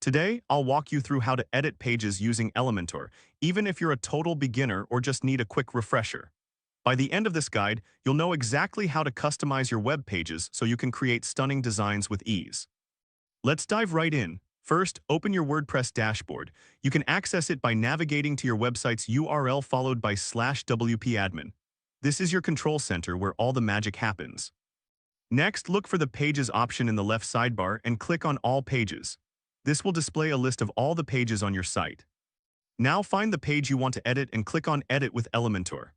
Today, I'll walk you through how to edit pages using Elementor, even if you're a total beginner or just need a quick refresher. By the end of this guide, you'll know exactly how to customize your web pages so you can create stunning designs with ease. Let's dive right in. First, open your WordPress dashboard. You can access it by navigating to your website's URL followed by /wp-admin. This is your control center where all the magic happens. Next, look for the Pages option in the left sidebar and click on All Pages. This will display a list of all the pages on your site. Now find the page you want to edit and click on Edit with Elementor.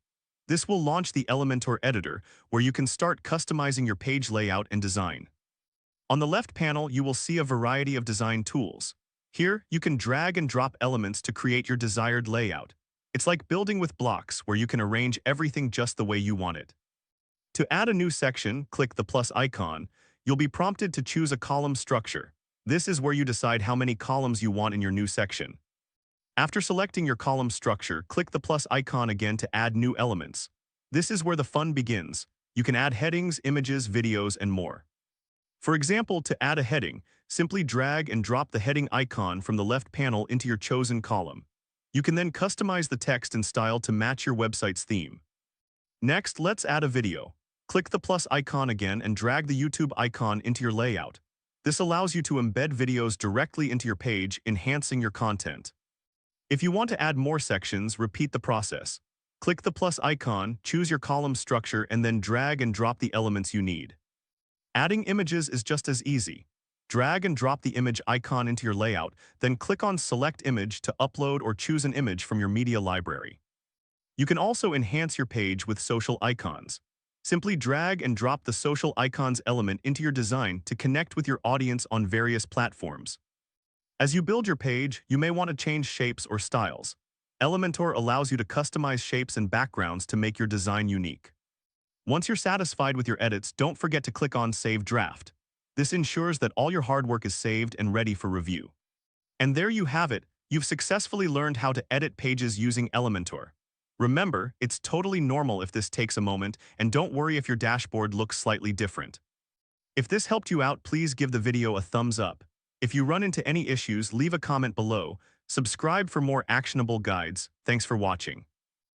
This will launch the Elementor editor, where you can start customizing your page layout and design. On the left panel, you will see a variety of design tools. Here, you can drag and drop elements to create your desired layout. It's like building with blocks, where you can arrange everything just the way you want it. To add a new section, click the plus icon. You'll be prompted to choose a column structure. This is where you decide how many columns you want in your new section. After selecting your column structure, click the plus icon again to add new elements. This is where the fun begins. You can add headings, images, videos, and more. For example, to add a heading, simply drag and drop the heading icon from the left panel into your chosen column. You can then customize the text and style to match your website's theme. Next, let's add a video. Click the plus icon again and drag the YouTube icon into your layout. This allows you to embed videos directly into your page, enhancing your content. If you want to add more sections, repeat the process. Click the plus icon, choose your column structure, and then drag and drop the elements you need. Adding images is just as easy. Drag and drop the image icon into your layout, then click on Select Image to upload or choose an image from your media library. You can also enhance your page with social icons. Simply drag and drop the social icons element into your design to connect with your audience on various platforms. As you build your page, you may want to change shapes or styles. Elementor allows you to customize shapes and backgrounds to make your design unique. Once you're satisfied with your edits, don't forget to click on Save Draft. This ensures that all your hard work is saved and ready for review. And there you have it. You've successfully learned how to edit pages using Elementor. Remember, it's totally normal if this takes a moment, and don't worry if your dashboard looks slightly different. If this helped you out, please give the video a thumbs up. If you run into any issues, leave a comment below. Subscribe for more actionable guides. Thanks for watching.